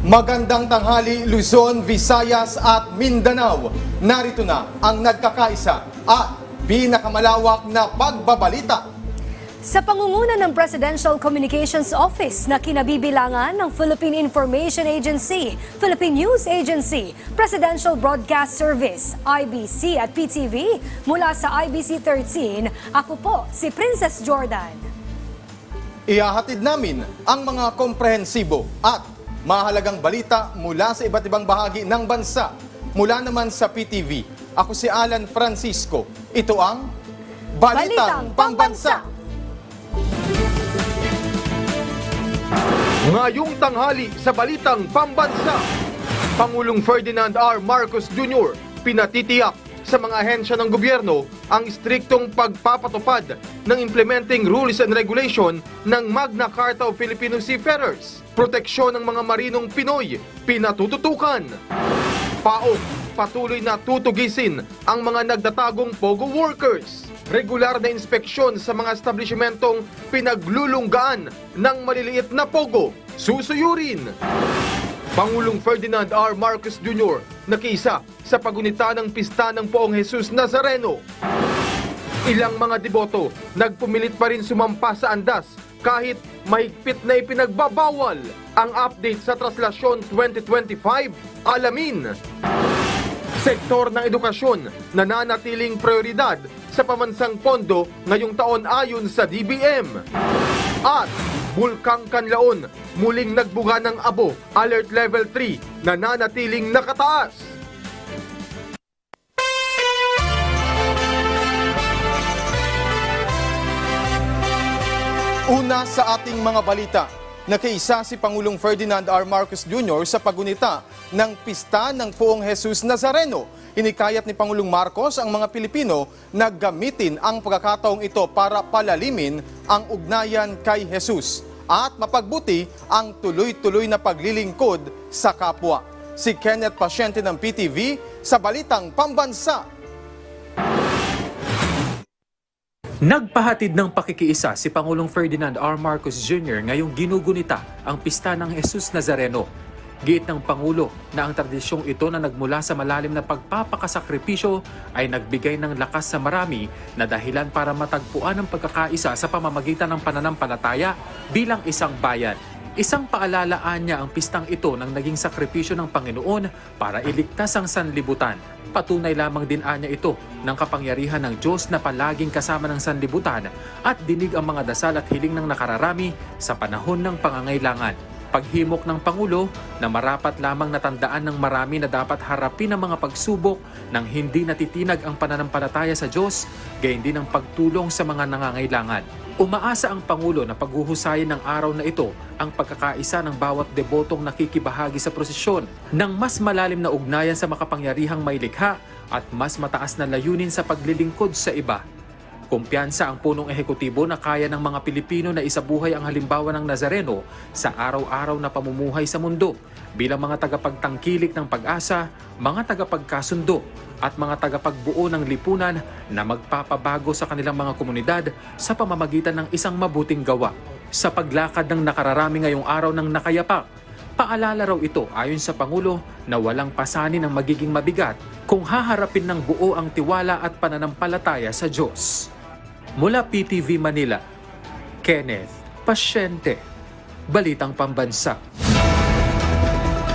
Magandang tanghali Luzon, Visayas at Mindanao. Narito na ang nagkakaisa at pinakamalawak na pagbabalita. Sa pangunguna ng Presidential Communications Office na kinabibilangan ng Philippine Information Agency, Philippine News Agency, Presidential Broadcast Service, IBC at PTV, mula sa IBC 13, ako po si Princess Jordan. Ihahatid namin ang mga komprehensibo at mahalagang balita mula sa iba't ibang bahagi ng bansa. Mula naman sa PTV, ako si Alan Francisco. Ito ang Balitang Pambansa. Ngayong tanghali sa Balitang Pambansa, Pangulong Ferdinand R. Marcos Jr. pinatitiyak sa mga ahensya ng gobyerno ang striktong pagpapatupad ng implementing rules and regulation ng Magna Carta of Filipino Seafarers. Proteksyon ng mga marinong Pinoy, pinatututukan. PAOK, patuloy na tutugisin ang mga nagtatagong POGO workers. Regular na inspeksyon sa mga establishmentong pinaglulunggaan ng maliliit na POGO, susuyurin. Pangulong Ferdinand R. Marcos Jr. nakiisa sa pagunita ng pista ng Poong Jesus Nazareno. Ilang mga deboto nagpumilit pa rin sumampa sa andas kahit mahigpit na ipinagbabawal. Ang update sa Traslasyon 2025, alamin. Sektor ng edukasyon nananatiling prioridad sa pamansang pondo ngayong taon ayon sa DBM. At Bulkang Kanlaon muling nagbuga ng abo, Alert Level 3 nananatiling nakataas. Una sa ating mga balita, nakiisa si Pangulong Ferdinand R. Marcos Jr. sa pagunita ng pista ng Poong Jesus Nazareno. Hinikayat ni Pangulong Marcos ang mga Pilipino na gamitin ang pagkakataong ito para palalimin ang ugnayan kay Jesus at mapagbuti ang tuloy-tuloy na paglilingkod sa kapwa. Si Kenneth Pasyente ng PTV sa Balitang Pambansa. Nagpahatid ng pakikiisa si Pangulong Ferdinand R. Marcos Jr. ngayong ginugunita ang pista ng Jesus Nazareno. Giit ng Pangulo na ang tradisyong ito na nagmula sa malalim na pagpapakasakripisyo ay nagbigay ng lakas sa marami na dahilan para matagpuan ang pagkakaisa sa pamamagitan ng pananampalataya bilang isang bayan. Isang paalalaan niya ang pistang ito ng naging sakripisyo ng Panginoon para iligtas ang sanlibutan. Patunay lamang din anya ito ng kapangyarihan ng Diyos na palaging kasama ng sanlibutan at dinig ang mga dasal at hiling ng nakararami sa panahon ng pangangailangan. Paghimok ng Pangulo na marapat lamang natandaan ng marami na dapat harapin ang mga pagsubok nang hindi natitinag ang pananampalataya sa Diyos, gayon din ang pagtulong sa mga nangangailangan. Umaasa ang Pangulo na paghuhusayin ng araw na ito ang pagkakaisa ng bawat debotong nakikibahagi sa prosesyon ng mas malalim na ugnayan sa makapangyarihang mailikha at mas mataas na layunin sa paglilingkod sa iba. Kumpiyansa ang punong ehekutibo na kaya ng mga Pilipino na isabuhay ang halimbawa ng Nazareno sa araw-araw na pamumuhay sa mundo bilang mga tagapagtangkilik ng pag-asa, mga tagapagkasundo at mga tagapagbuo ng lipunan na magpapabago sa kanilang mga komunidad sa pamamagitan ng isang mabuting gawa. Sa paglakad ng nakararami ngayong araw ng nakayapak, paalala raw ito ayon sa Pangulo na walang pasanin ang magiging mabigat kung haharapin ng buo ang tiwala at pananampalataya sa Diyos. Mula PTV Manila, Kenneth Pasyente, Balitang Pambansa.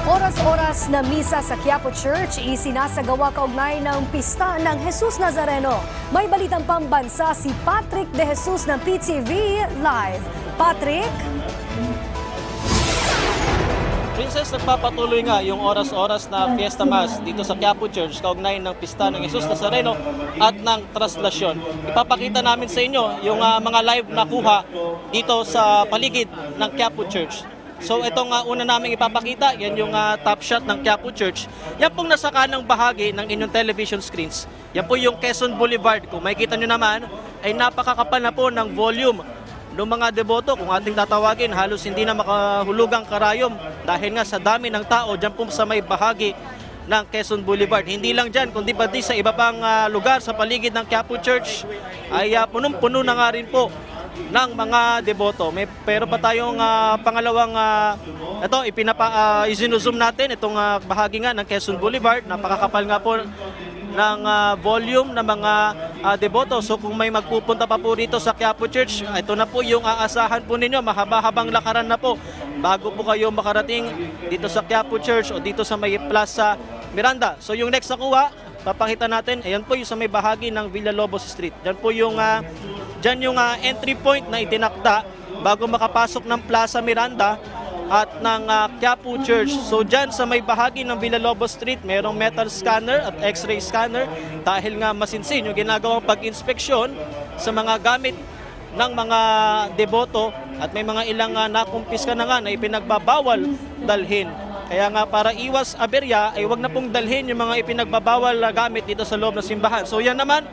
Oras-oras na misa sa Quiapo Church isinasagawa kaugnay ng pista ng Jesus Nazareno. May Balitang Pambansa si Patrick De Jesus ng PTV Live. Patrick? Princess, nagpapatuloy nga yung oras-oras na Fiesta Mass dito sa Quiapo Church kaugnay ng pista ng Jesus Nazareno at ng Traslasyon. Ipapakita namin sa inyo yung mga live na kuha dito sa paligid ng Quiapo Church. So itong una namin ipapakita, yan yung top shot ng Quiapo Church. Yan pong nasa kanang bahagi ng inyong television screens. Yan po yung Quezon Boulevard. Kung makikita nyo naman, ay napakakapal na po ng volume ng mga deboto. Kung ating tatawagin, halos hindi na makahulugang karayom dahil nga sa dami ng tao dyan po sa may bahagi ng Quezon Boulevard. Hindi lang dyan, kundi pati sa iba pang lugar sa paligid ng Quiapo Church ay punong-puno na nga rin po ng mga deboto. Pero pa tayong pangalawang ito isinuzum natin itong bahagi nga ng Quezon Boulevard. Napakakapal nga po ng volume ng mga deboto. So kung may magpupunta pa po dito sa Quiapo Church, ito na po yung aasahan po ninyo. Mahaba-habang lakaran na po bago po kayo makarating dito sa Quiapo Church o dito sa may Plaza Miranda. So yung next na kuha, papakita natin, ayan po yung sa may bahagi ng Villalobos Street. Diyan po yung entry point na itinakda bago makapasok ng Plaza Miranda at ng Quiapo Church. So dyan sa may bahagi ng Villalobos Street, mayroong metal scanner at x-ray scanner dahil nga masinsin yung ginagawang pag-inspeksyon sa mga gamit ng mga deboto at may mga ilang nakumpiska na nga na ipinagbabawal dalhin. Kaya nga para iwas aberya ay wag na pong dalhin yung mga ipinagbabawal na gamit dito sa loob ng simbahan. So yan naman,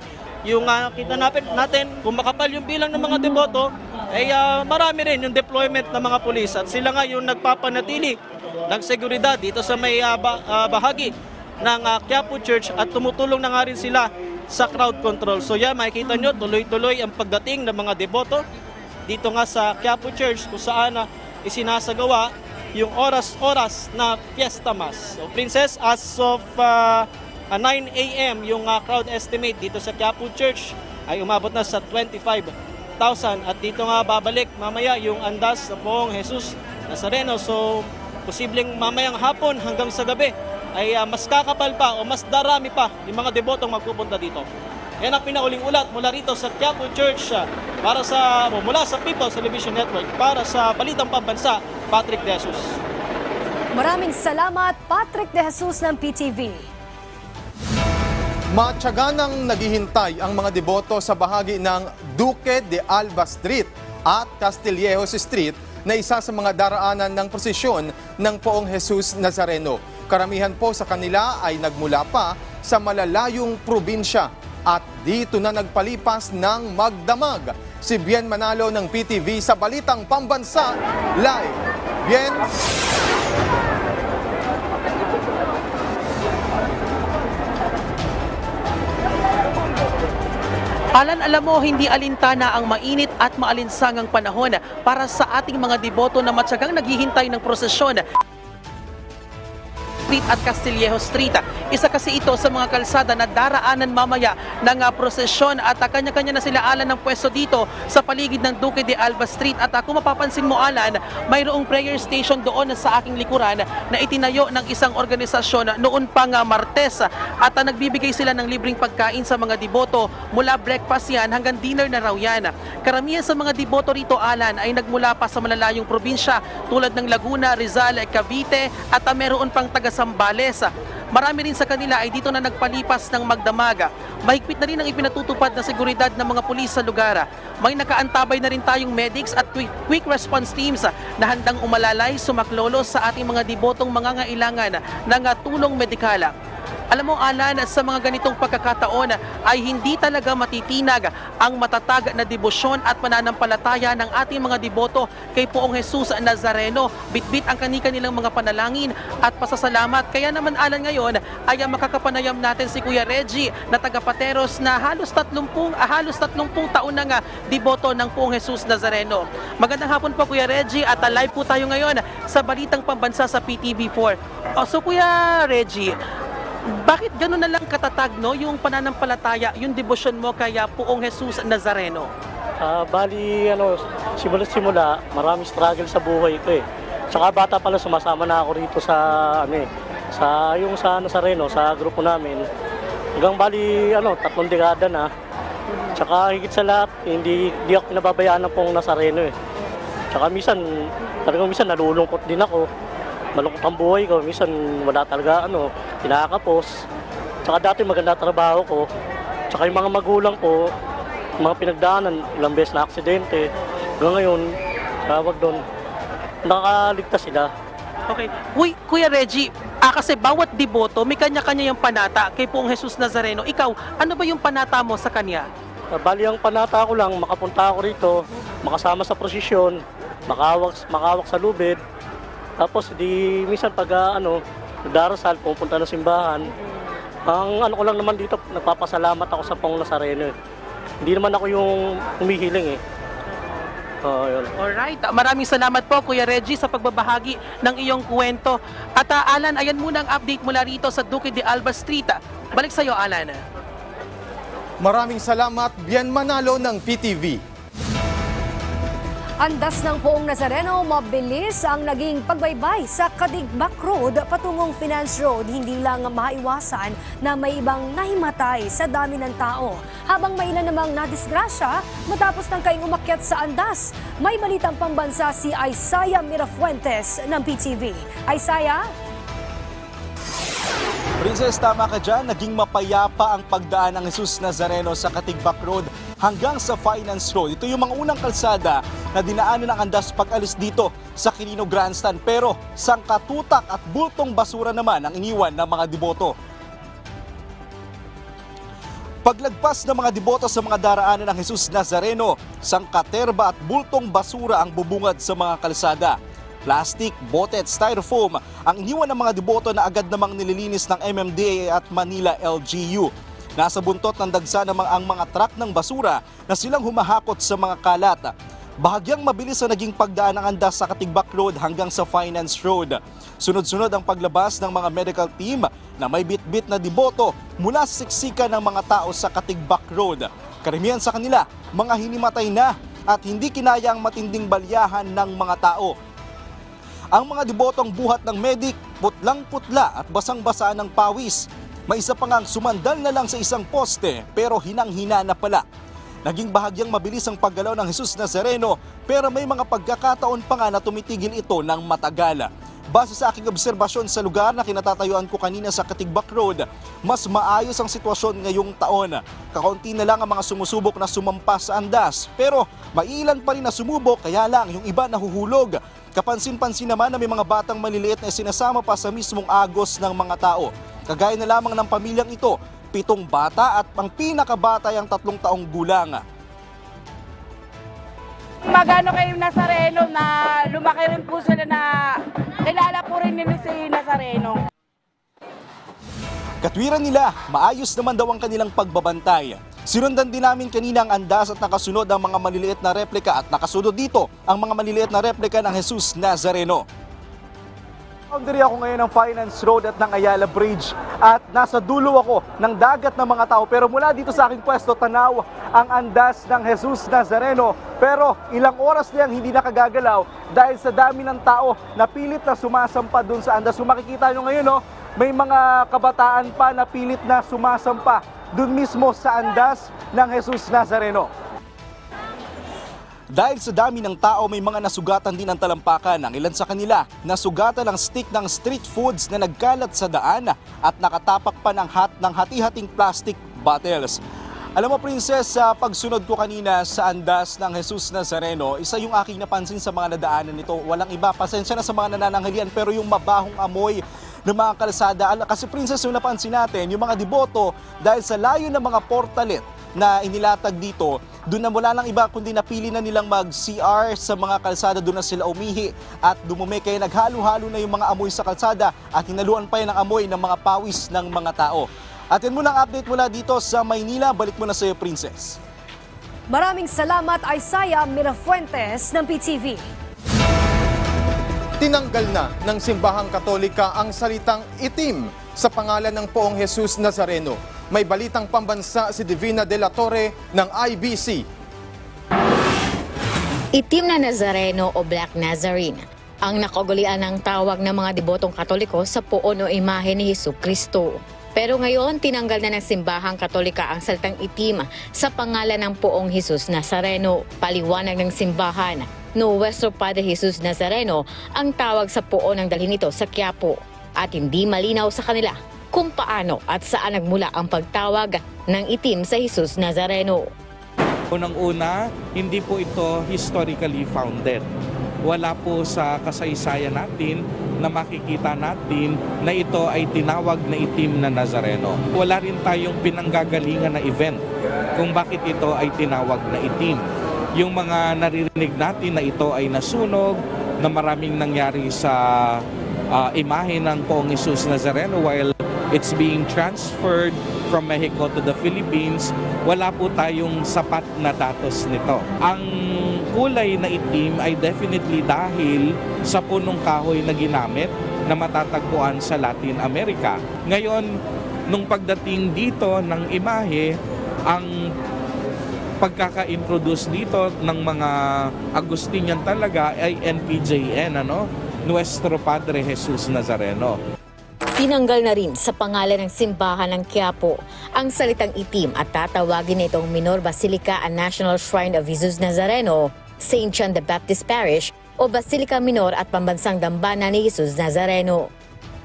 yung kita natin, kung makapal yung bilang ng mga deboto, ay marami rin yung deployment ng mga pulis at sila nga yung nagpapanatili ng seguridad dito sa may bahagi ng Quiapo Church at tumutulong na nga rin sila sa crowd control. So yan, makikita nyo, tuloy-tuloy ang pagdating ng mga deboto dito nga sa Quiapo Church kung saan isinasagawa yung oras-oras na Fiesta Mass. So Princess, as of 9 a.m. yung crowd estimate dito sa Quiapo Church ay umabot na sa 25,000 at dito nga babalik mamaya yung andas sa Poong Jesus Nazareno. So posibleng mamayang hapon hanggang sa gabi ay mas kakapal pa o mas darami pa yung mga debotong magpupunta dito. Yan ang pinauling ulat mula rito sa Quiapo Church mula sa People's Television Network para sa Balitang Pambansa, Patrick De Jesus. Maraming salamat, Patrick De Jesus ng PTV. Matyaganang naghihintay ang mga deboto sa bahagi ng Duque de Alba Street at Castillejos Street na isa sa mga daraanan ng prosesyon ng Poong Jesus Nazareno. Karamihan po sa kanila ay nagmula pa sa malalayong probinsya at dito na nagpalipas ng magdamag. Si Bien Manalo ng PTV sa Balitang Pambansa Live. Bien? Alan, alam mo, hindi alintana ang mainit at maalinsangang panahon para sa ating mga deboto na matyagang naghihintay ng prosesyon Street at Castillejos Street. Isa kasi ito sa mga kalsada na daraanan mamaya ng prosesyon at kanya-kanya na sila, Alan, ng pwesto dito sa paligid ng Duque de Alba Street. At kung mapapansin mo, Alan, mayroong prayer station doon sa aking likuran na itinayo ng isang organisasyon noon pang Martes at nagbibigay sila ng libreng pagkain sa mga deboto mula breakfast yan hanggang dinner na raw yan. Karamihan sa mga deboto rito, Alan, ay nagmula pa sa malalayong probinsya tulad ng Laguna, Rizal, Cavite at meron pang taga Sambales. Marami rin sa kanila ay dito na nagpalipas ng magdamag. Mahigpit na rin ang ipinatutupad na seguridad ng mga pulis sa lugar. May nakaantabay na rin tayong medics at quick response teams na handang umalalay, sumaklolo sa ating mga debotong mangangailangan ng tulong medikal. Alam mo, Alan, sa mga ganitong pagkakataon ay hindi talaga matitinag ang matatag na debosyon at pananampalataya ng ating mga deboto kay Poong Jesus Nazareno. Bitbit ang kanilang mga panalangin at pasasalamat. Kaya naman, Alan, ngayon ay makakapanayam natin si Kuya Reggie na taga-Pateros na halos 30 taon na nga deboto ng Poong Jesus Nazareno. Magandang hapon po, Kuya Reggie, at live po tayo ngayon sa Balitang Pambansa sa PTV4. So, Kuya Reggie, bakit gano'n na lang katatag, no, yung pananampalataya, yung debosyon mo kay Poong Jesus Nazareno? Simula, marami struggle sa buhay ko eh. Tsaka bata pala sumasama na ako rito sa Nazareno, sa grupo namin. Hanggang 3 dekada na. Tsaka higit sa lahat, hindi ako pinababayaan ng Poong Nazareno eh. Tsaka minsan nalulungkot din ako. Malungkot ang buhay ko, minsan wala talaga kinakapos. Tsaka dati maganda trabaho ko. Tsaka yung mga magulang ko, mga pinagdaanan, ilang beses na aksidente. Hanggang ngayon, nakaligtas sila. Okay. Kuya Reggie, kasi bawat deboto may kanya-kanya yung panata kay Poong Jesus Nazareno. Ikaw, ano ba yung panata mo sa kanya? Bali ang panata ko lang, makapunta ako rito, makasama sa prosesyon, makawak sa lubid. Tapos minsan pag darasal, pupunta ng simbahan. Ang ko lang naman dito, nagpapasalamat ako sa Poong Nazareno. Hindi naman ako yung humihiling eh. Yun. Alright, maraming salamat po Kuya Reggie sa pagbabahagi ng iyong kwento. At Alan, ayan muna ang update mula rito sa Duque de Alba Street. Balik sa iyo, Alan. Maraming salamat, Bien Manalo ng PTV. Andas ng Poong Nazareno, mabilis ang naging pagbaybay sa Kadigbak Road patungong Finance Road. Hindi lang maiwasan na may ibang nahimatay sa dami ng tao. Habang may ilan namang nadisgrasya matapos ng kaing umakyat sa andas. May balitang pambansa si Isaiah Mirafuentes ng PTV. Isaiah? Princess, tama ka dyan. Naging mapayapa ang pagdaan ng Jesus Nazareno sa Katigbak Road hanggang sa Finance Road. Ito yung mga unang kalsada na dinaanan ng andas pag-alis dito sa Quirino Grandstand. Pero sangkatutak at bultong basura naman ang iniwan ng mga deboto. Paglagpas ng mga deboto sa mga daraanan ng Jesus Nazareno, sangkaterba at bultong basura ang bubungad sa mga kalsada. Plastic, bote at styrofoam ang iniwan ng mga deboto na agad namang nililinis ng MMDA at Manila LGU. Nasa buntot ng dagsa namang ang mga truck ng basura na silang humahakot sa mga kalat. Bahagyang mabilis ang naging pagdaan ng andas sa Katigbak Road hanggang sa Finance Road. Sunod-sunod ang paglabas ng mga medical team na may bit-bit na deboto mula sa siksikan ng mga tao sa Katigbak Road. Karamihan sa kanila, mga hinimatay na at hindi kinaya ang matinding balyahan ng mga tao. Ang mga debotong buhat ng medik, putlang-putla at basang-basa ng pawis. May isa pa ngang sumandal na lang sa isang poste pero hinang-hina na pala. Naging bahagyang mabilis ang paggalaw ng Jesus Nazareno pero may mga pagkakataon pa nga na tumitigil ito ng matagal. Base sa aking obserbasyon sa lugar na kinatatayuan ko kanina sa Katigbak Road, mas maayos ang sitwasyon ngayong taon. Kakaunti na lang ang mga sumusubok na sumampas sa andas pero mailan pa rin na sumubok kaya lang yung iba nahuhulog. Kapansin-pansin naman na may mga batang maliliit na sinasama pa sa mismong agos ng mga tao. Kagaya na lamang ng pamilyang ito, 7 bata at ang pinakabata ay ang 3 taong gulang. Magano kayo Nazareno na lumaki rin po sila na kilala po rin nila si Nazareno. Katwiran nila, maayos naman daw ang kanilang pagbabantay. Sinundan din namin kanina ang andas at nakasunod ang mga maliliit na replika at nakasunod dito ang mga maliliit na replika ng Jesus Nazareno. Boundary ako ngayon ng Finance Road at ng Ayala Bridge at nasa dulo ako ng dagat ng mga tao pero mula dito sa aking pwesto tanaw ang andas ng Jesus Nazareno pero ilang oras niyang hindi nakagagalaw dahil sa dami ng tao na pilit na sumasampa dun sa andas. So makikita nyo ngayon may mga kabataan pa na pilit na sumasampa dun mismo sa andas ng Jesus Nazareno. Dahil sa dami ng tao, may mga nasugatan din ang talampakan. Ang ilan sa kanila, nasugatan ang stick ng street foods na nagkalat sa daan at nakatapak pa ng hati-hating plastic bottles. Alam mo, Princess, sa pagsunod ko kanina sa andas ng Jesus Nazareno, isa yung aking napansin sa mga nadaanan nito. Walang iba, pasensya na sa mga nanananghalian, pero yung mabahong amoy ng mga kalsada. Kasi Princess, yung napansin natin, yung mga deboto, dahil sa layo ng mga portalet na inilatag dito, doon na wala lang iba kundi napili na nilang mag-CR sa mga kalsada, doon na sila umihi at dumumi. Kaya naghalo-halo na yung mga amoy sa kalsada at hinaluan pa yan ang amoy ng mga pawis ng mga tao. At yan muna ang update mula dito sa Maynila. Balik mo na sa iyo, Princess. Maraming salamat, Isaiah Mirafuentes ng PTV. Tinanggal na ng Simbahang Katolika ang salitang itim sa pangalan ng Poong Jesus Nazareno. May balitang pambansa si Divina de la Torre ng IBC. Itim na Nazareno o Black Nazarene ang nakaugalian ng tawag ng mga debotong Katoliko sa poon o imahe ni Jesucristo. Pero ngayon, tinanggal na ng Simbahang Katolika ang salitang itim sa pangalan ng Poong Jesus Nazareno. Paliwanag ng simbahan, Nuestro Padre Jesus Nazareno ang tawag sa poon ng dalhin nito sa Quiapo at hindi malinaw sa kanila kung paano at saan nagmula ang pagtawag ng itim sa Jesus Nazareno. Unang-una, hindi po ito historically founded. Wala po sa kasaysayan natin na makikita natin na ito ay tinawag na itim na Nazareno. Wala rin tayong pinanggagalingan na event kung bakit ito ay tinawag na itim. Yung mga naririnig natin na ito ay nasunog, na maraming nangyari sa imahe ng Poong Jesus Nazareno while it's being transferred from Mexico to the Philippines, wala po tayong sapat na datos nito. Ang kulay na itim ay definitely dahil sa punong kahoy na ginamit na matatagpuan sa Latin America. Ngayon, nung pagdating dito ng imahe, ang pagkaka-introduce dito ng mga Agustinian talaga ay NPJN, Nuestro Padre Jesus Nazareno. Tinanggal na rin sa pangalan ng simbahan ng Quiapo ang salitang itim at tatawagin itong Minor Basilica and National Shrine of Jesus Nazareno, St. John the Baptist Parish o Basilica Minor at Pambansang Dambana ni Jesus Nazareno.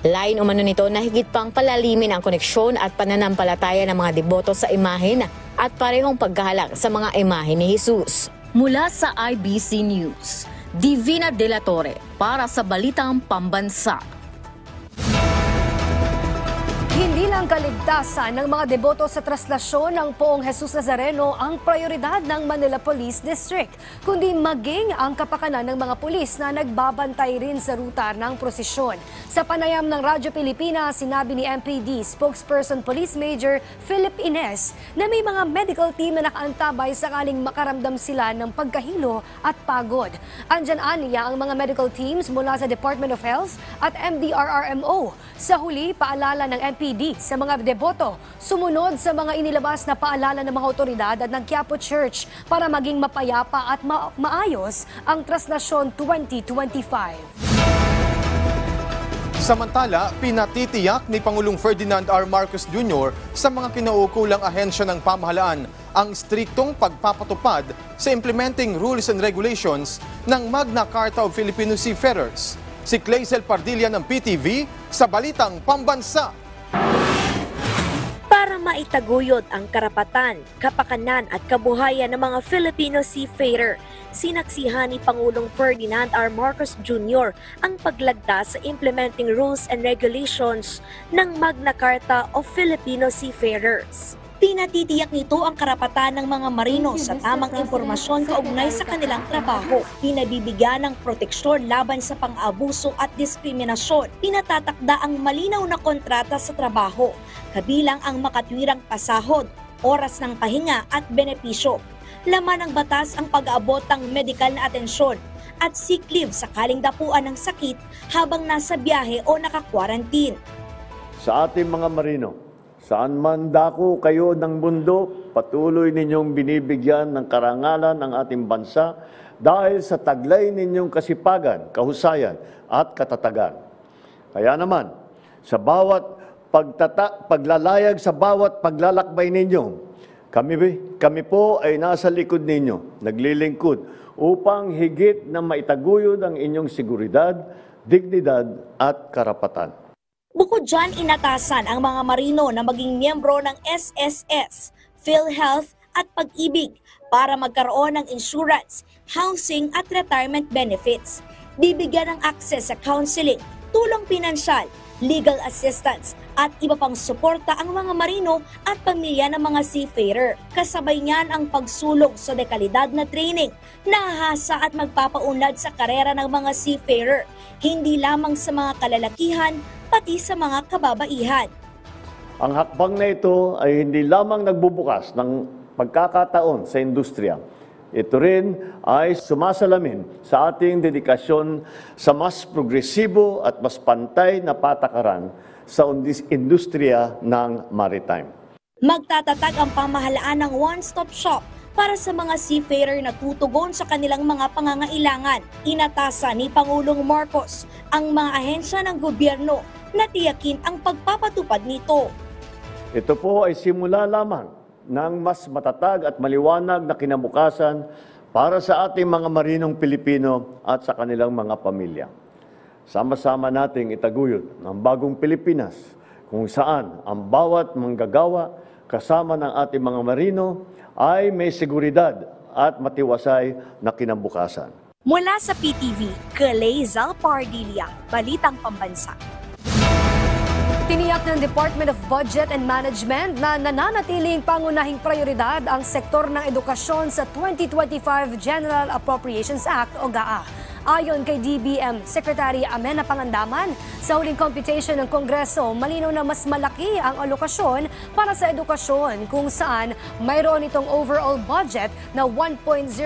Lain umano nito na higit pang palalimin ang koneksyon at pananampalataya ng mga deboto sa imahen at parehong paggahalak sa mga imahe ni Jesus. Mula sa IBC News, Divina De La Torre para sa Balitang Pambansa. Hindi lang kaligtasan ng mga deboto sa traslasyon ng Poong Jesus Nazareno ang prioridad ng Manila Police District, kundi maging ang kapakanan ng mga pulis na nagbabantay rin sa ruta ng prosesyon. Sa panayam ng Radyo Pilipinas, sinabi ni MPD spokesperson Police Major Philip Ines na may mga medical team na nakaantabay sakaling makaramdam sila ng pagkahilo at pagod. Andyan aniya ang mga medical teams mula sa Department of Health at MDRRMO. Sa huli, paalala ng MPD sa mga deboto, sumunod sa mga inilabas na paalala ng mga otoridad at ng Quiapo Church para maging mapayapa at maayos ang traslasyon 2025. Samantala, pinatitiyak ni Pangulong Ferdinand R. Marcos Jr. sa mga kinauukulang ahensya ng pamahalaan ang striktong pagpapatupad sa implementing rules and regulations ng Magna Carta of Filipino Seafarers. Si Clazel Pardilla ng PTV sa Balitang Pambansa. Para maitaguyod ang karapatan, kapakanan at kabuhayan ng mga Filipino seafarer, sinaksihan ni Pangulong Ferdinand R. Marcos Jr. ang paglagda sa implementing rules and regulations ng Magna Carta of Filipino Seafarers. Pinatitiyak nito ang karapatan ng mga marino sa tamang impormasyon kaugnay sa kanilang trabaho. Pinabibigyan ng proteksyon laban sa pang-abuso at diskriminasyon. Pinatatakda ang malinaw na kontrata sa trabaho, kabilang ang makatwirang pasahod, oras ng pahinga at benepisyo. Laman ng batas ang pag-aabot ng medical na atensyon at sick leave sakaling dapuan ng sakit habang nasa biyahe o naka-quarantine. Sa ating mga marino, saan man dako kayo ng mundo, patuloy ninyong binibigyan ng karangalan ang ating bansa dahil sa taglay ninyong kasipagan, kahusayan at katatagan. Kaya naman, sa bawat paglalayag sa bawat paglalakbay ninyo, kami po ay nasa likod ninyo, naglilingkod upang higit na maitaguyod ang inyong seguridad, dignidad at karapatan. Bukod dyan, inatasan ang mga marino na maging miyembro ng SSS, PhilHealth at Pag-ibig para magkaroon ng insurance, housing at retirement benefits. Bibigyan ng access sa counseling, tulong pinansyal, legal assistance at iba pang suporta ang mga marino at pamilya ng mga seafarer. Kasabay niyan ang pagsulong sa dekalidad na training na ahasa at magpapaunlad sa karera ng mga seafarer, hindi lamang sa mga kalalakihan, pati sa mga kababaihan. Ang hakbang na ito ay hindi lamang nagbubukas ng pagkakataon sa industriya. Ito rin ay sumasalamin sa ating dedikasyon sa mas progresibo at mas pantay na patakaran sa industriya ng maritime. Magtatatag ang pamahalaan ng one-stop shop para sa mga seafarer na tutugon sa kanilang mga pangangailangan. Inatasan ni Pangulong Marcos ang mga ahensya ng gobyerno na tiyakin ang pagpapatupad nito. Ito po ay simula lamang ng mas matatag at maliwanag na kinabukasan para sa ating mga marinong Pilipino at sa kanilang mga pamilya. Sama-sama nating itaguyod ng bagong Pilipinas kung saan ang bawat manggagawa kasama ng ating mga marino ay may seguridad at matiwasay na kinabukasan. Mula sa PTV, Clazel Pardilla, Balitang Pambansa. Tiniyak ng Department of Budget and Management na nananatiling pangunahing prioridad ang sektor ng edukasyon sa 2025 General Appropriations Act o GAA. Ayon kay DBM Secretary Amena Pangandaman, sa huling computation ng Kongreso, malinaw na mas malaki ang alokasyon para sa edukasyon kung saan mayroon itong overall budget na 1.055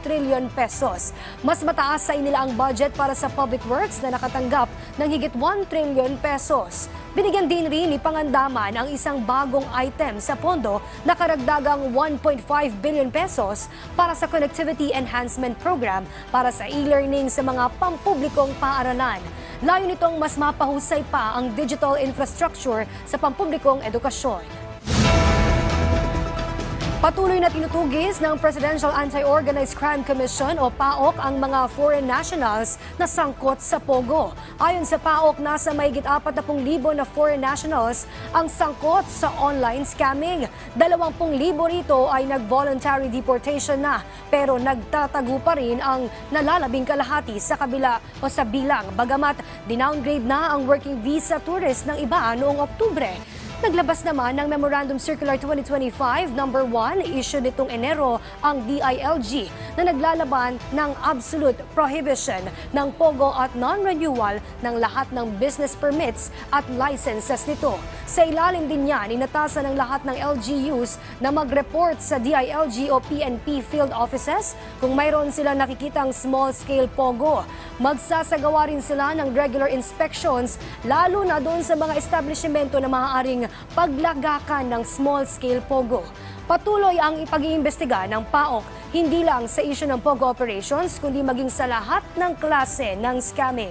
trillion pesos. Mas mataas sa inila ang budget para sa public works na nakatanggap ng higit 1 trillion pesos. Binigyan din rin ni Pangandaman ang isang bagong item sa pondo na karagdagang 1.5 billion pesos para sa Connectivity Enhancement Program para sa e-learning sa mga pampublikong paaralan. Layo nitong mas mapahusay pa ang digital infrastructure sa pampublikong edukasyon. Patuloy na tinutugis ng Presidential Anti-Organized Crime Commission o PAOK ang mga foreign nationals na sangkot sa Pogo. Ayon sa PAOK, nasa mahigit 40,000 na foreign nationals ang sangkot sa online scamming. 20,000 rito ay nag-voluntary deportation na, pero nagtatago pa rin ang nalalabing kalahati sa kabila o sa bilang. Bagamat dinowngrade na ang working visa tourist ng iba noong Oktubre. Naglabas naman ng Memorandum Circular 2025 No. 1 issued nitong Enero ang DILG na naglalaban ng absolute prohibition ng POGO at non-renewal ng lahat ng business permits at licenses nito. Sa ilalim din yan, inatasan ng lahat ng LGUs na mag-report sa DILG o PNP field offices kung mayroon sila nakikitang small-scale POGO. Magsasagawa rin sila ng regular inspections lalo na doon sa mga establishmento na maaaring paglagakan ng small-scale POGO. Patuloy ang ipag-iimbestiga ng PAOK hindi lang sa issue ng POGO operations kundi maging sa lahat ng klase ng scamming.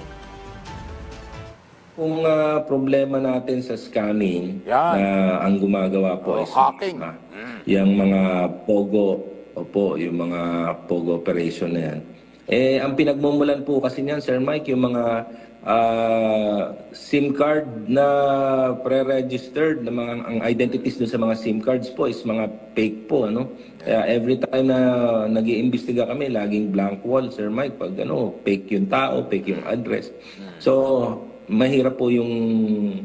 Kung problema natin sa scamming na ang gumagawa po ay yung mga POGO, yung mga POGO operation na yan. Ang pinagmumulan po kasi niyan, Sir Mike, yung mga SIM card na pre-registered, na mga, ang identities dun sa mga SIM cards po is mga fake po. Ano? Kaya every time na nag-iimbestiga kami, laging blank wall, Sir Mike, pag fake yung tao, fake yung address. So, mahirap po yung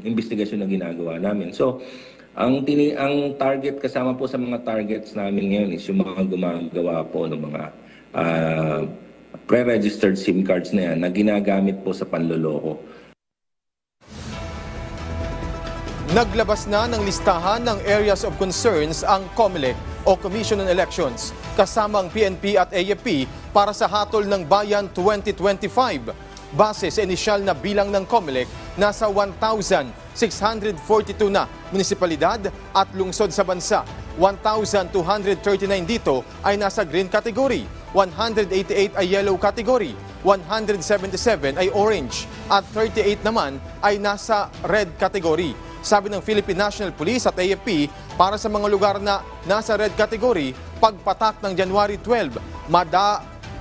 investigasyon na ginagawa namin. So, ang target, kasama po sa mga targets namin ngayon is yung mga gumagawa po ng mga pre-registered SIM cards na yan na ginagamit po sa panloloko. Naglabas na ng listahan ng areas of concerns ang COMELEC o Commission on Elections kasama ang PNP at AFP para sa Hatol ng Bayan 2025. Base sa inisyal na bilang ng COMELEC, nasa 1,642 na munisipalidad at lungsod sa bansa. 1,239 dito ay nasa green category. 188 ay yellow category, 177 ay orange, at 38 naman ay nasa red category. Sabi ng Philippine National Police at AFP, para sa mga lugar na nasa red category, pagpatak ng January 12,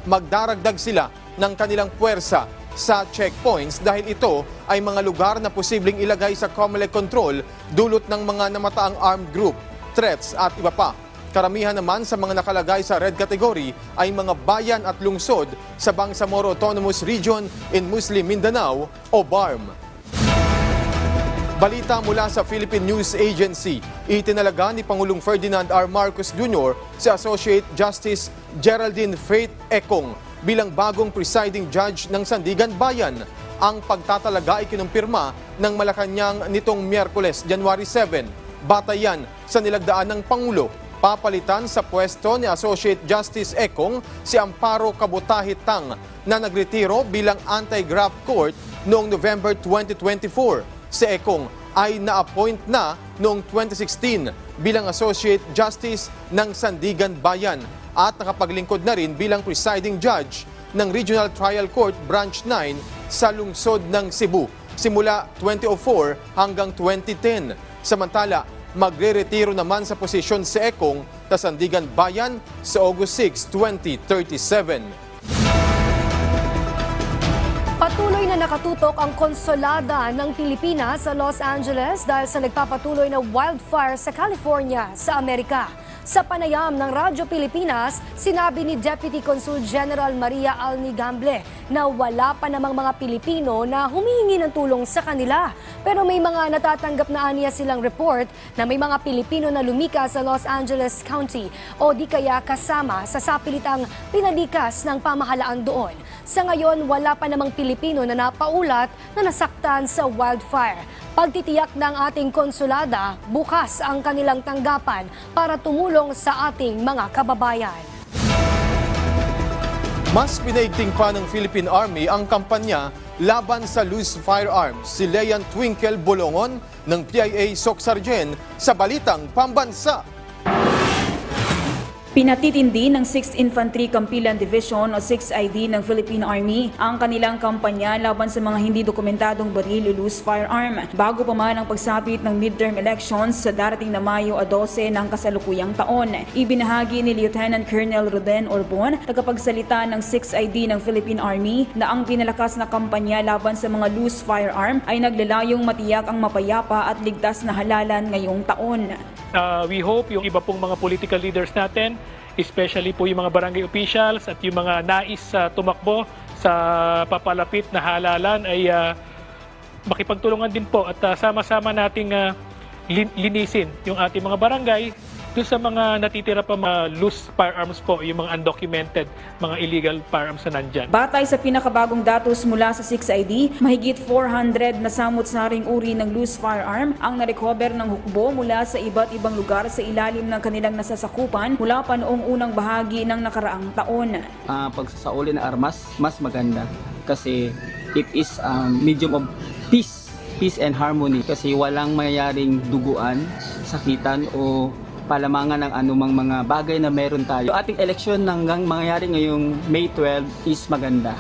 magdaragdag sila ng kanilang puwersa sa checkpoints dahil ito ay mga lugar na posibleng ilagay sa COMELEC control dulot ng mga namataang armed group, threats at iba pa. Karamihan naman sa mga nakalagay sa red category ay mga bayan at lungsod sa Bangsamoro Autonomous Region in Muslim Mindanao o BARM. Balita mula sa Philippine News Agency, itinalaga ni Pangulong Ferdinand R. Marcos Jr. si Associate Justice Geraldine Faith Ekong bilang bagong presiding judge ng Sandigan Bayan. Ang pagtatalaga ay kinumpirma ng Malacanang nitong Miyerkules, January 7. Batayan sa nilagdaan ng Pangulo. Papalitan sa pwesto ni Associate Justice Ekong si Amparo Kabutahitang na nagretiro bilang anti-graft court noong November 2024. Si Ekong ay na-appoint na noong 2016 bilang Associate Justice ng Sandigan Bayan at nakapaglingkod na rin bilang presiding judge ng Regional Trial Court Branch 9 sa lungsod ng Cebu simula 2004 hanggang 2010. Samantala, magre-retiro naman sa posisyon si Ekong sa Sandigan Bayan sa August 6, 2037. Patuloy na nakatutok ang konsulada ng Pilipinas sa Los Angeles dahil sa nagpapatuloy na wildfire sa California sa Amerika. Sa panayam ng Radyo Pilipinas, sinabi ni Deputy Consul General Maria Alnigamble na wala pa namang mga Pilipino na humihingi ng tulong sa kanila. Pero may mga natatanggap na aniya silang report na may mga Pilipino na lumika sa Los Angeles County o di kaya kasama sa sapilitang pinalikas ng pamahalaan doon. Sa ngayon, wala pa namang Pilipino na napaulat na nasaktan sa wildfire. Pagtitiyak ng ating konsulada, bukas ang kanilang tanggapan para tumulong sa ating mga kababayan. Mas pinaigting pa ng Philippine Army ang kampanya laban sa loose firearms. Si Leon Twinkle Bolongon ng PIA Socsargen sa Balitang Pambansa. Pinatitindi ng 6th Infantry Campilan Division o 6ID ng Philippine Army ang kanilang kampanya laban sa mga hindi dokumentadong baril o loose firearm. Bago pa man ang pagsapit ng midterm elections sa darating na Mayo 12 ng kasalukuyang taon. Ibinahagi ni Lieutenant Colonel Roden Orbon, tagapagsalita ng 6ID ng Philippine Army, na ang pinalakas na kampanya laban sa mga loose firearm ay naglalayong matiyak ang mapayapa at ligtas na halalan ngayong taon. We hope yung iba pong mga political leaders natin, especially po yung mga barangay officials at yung mga nais tumakbo sa papalapit na halalan ay makipagtulungan din po at sama-sama nating linisin yung ating mga barangay doon sa mga natitira pa mga loose firearms po, yung mga undocumented, mga illegal firearms na nandyan. Batay sa pinakabagong datos mula sa 6ID, mahigit 400 na samut-saring uri ng loose firearm ang narecover ng hukbo mula sa iba't ibang lugar sa ilalim ng kanilang nasasakupan mula pa noong unang bahagi ng nakaraang taon. Pagsasauli ng armas, mas maganda kasi it is medium of peace and harmony kasi walang mayyaring duguan, sakitan o palamangan ng anumang mga bagay na meron tayo. Yung ating eleksyon hanggang mangyayari ngayong May 12 is maganda.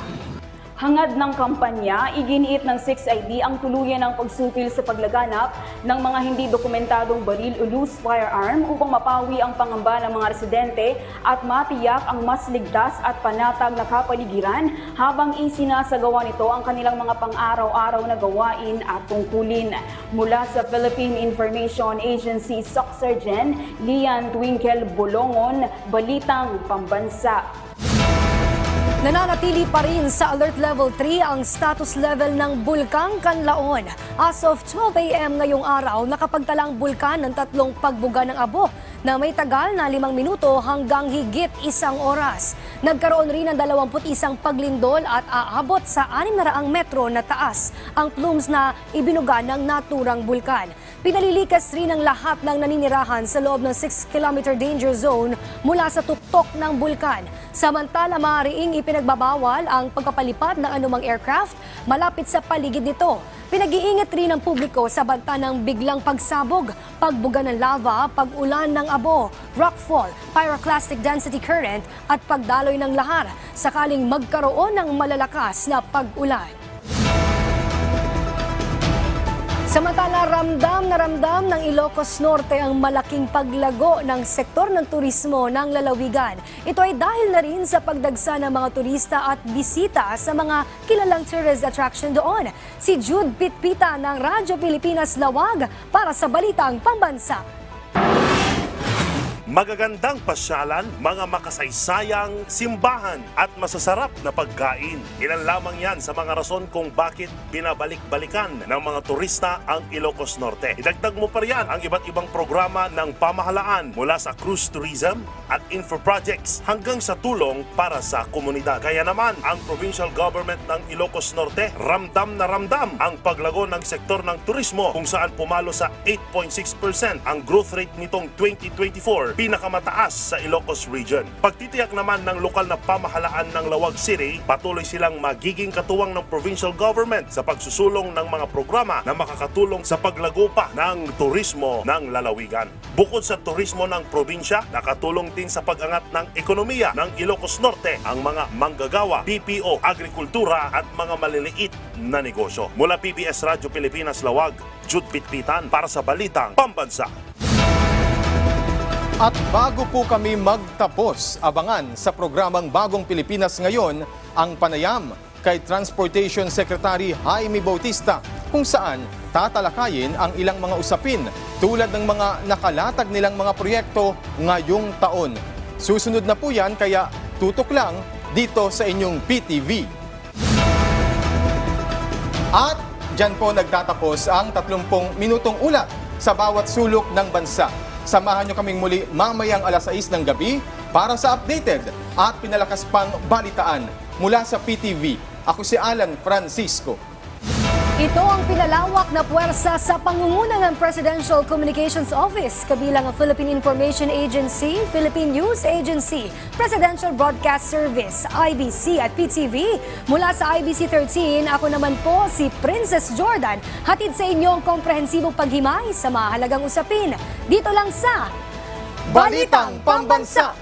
Hangad ng kampanya, iginiit ng 6ID ang tuluyan ng pagsupil sa paglaganap ng mga hindi dokumentadong baril o loose firearm upang mapawi ang pangamba ng mga residente at matiyak ang mas ligtas at panatag na kapaligiran habang isinasagawa nito ang kanilang mga pang-araw-araw na gawain at tungkulin. Mula sa Philippine Information Agency Socsargen, Leon Twinkle Bolongon, Balitang Pambansa. Nananatili pa rin sa Alert Level 3 ang status level ng Bulkang Kanlaon. As of 12 a.m. ngayong araw, nakapagtala ang bulkan ng 3 pagbuga ng abo na may tagal na 5 minuto hanggang higit 1 oras. Nagkaroon rin ng 21 paglindol at aabot sa 600 metro na taas ang plumes na ibinuga ng naturang bulkan. Pinalilikas rin ang lahat ng naninirahan sa loob ng 6-kilometer danger zone mula sa tuktok ng bulkan. Samantala, maaaring ipinagbabawal ang pagpapalipad ng anumang aircraft malapit sa paligid nito. Pinag-iingat rin ng publiko sa banta ng biglang pagsabog, pagbuga ng lava, pag-ulan ng abo, rockfall, pyroclastic density current at pagdaloy ng lahar sakaling magkaroon ng malalakas na pag-ulan. Samantala, ramdam na ramdam ng Ilocos Norte ang malaking paglago ng sektor ng turismo ng lalawigan. Ito ay dahil na rin sa pagdagsa ng mga turista at bisita sa mga kilalang tourist attraction doon. Si Jude Pitpita ng Radyo Pilipinas Lawag para sa Balitang Pambansa. Magagandang pasyalan, mga makasaysayang simbahan at masasarap na pagkain. Ilan lamang yan sa mga rason kung bakit binabalik-balikan ng mga turista ang Ilocos Norte. Idagdag mo pa riyan ang iba't ibang programa ng pamahalaan mula sa cruise tourism at info projects hanggang sa tulong para sa komunidad. Kaya naman ang provincial government ng Ilocos Norte ramdam na ramdam ang paglago ng sektor ng turismo kung saan pumalo sa 8.6% ang growth rate nitong 2024. Pinakamataas sa Ilocos Region. Pagtitiyak naman ng lokal na pamahalaan ng Lawag City, patuloy silang magiging katuwang ng provincial government sa pagsusulong ng mga programa na makakatulong sa paglago pa ng turismo ng lalawigan. Bukod sa turismo ng probinsya, nakatulong din sa pag-angat ng ekonomiya ng Ilocos Norte ang mga manggagawa, BPO, agrikultura at mga maliliit na negosyo. Mula PBS Radyo Pilipinas Lawag, Jude Pitpitan para sa Balitang Pambansa. At bago po kami magtapos, abangan sa programang Bagong Pilipinas Ngayon ang panayam kay Transportation Secretary Jaime Bautista kung saan tatalakayin ang ilang mga usapin tulad ng mga nakalatag nilang mga proyekto ngayong taon. Susunod na po yan kaya tutok lang dito sa inyong PTV. At dyan po nagtatapos ang 30 minutong ulat sa bawat sulok ng bansa. Samahan nyo kaming muli mamayang 6:00 ng gabi para sa updated at pinalakas pang balitaan. Mula sa PTV, ako si Alan Francisco. Ito ang pinalawak na puwersa sa pangunguna ng Presidential Communications Office, kabilang ang Philippine Information Agency, Philippine News Agency, Presidential Broadcast Service, IBC at PTV. Mula sa IBC 13, ako naman po si Princess Jordan. Hatid sa inyo ang komprehensibong paghimay sa mahalagang usapin. Dito lang sa Balitang Pambansa!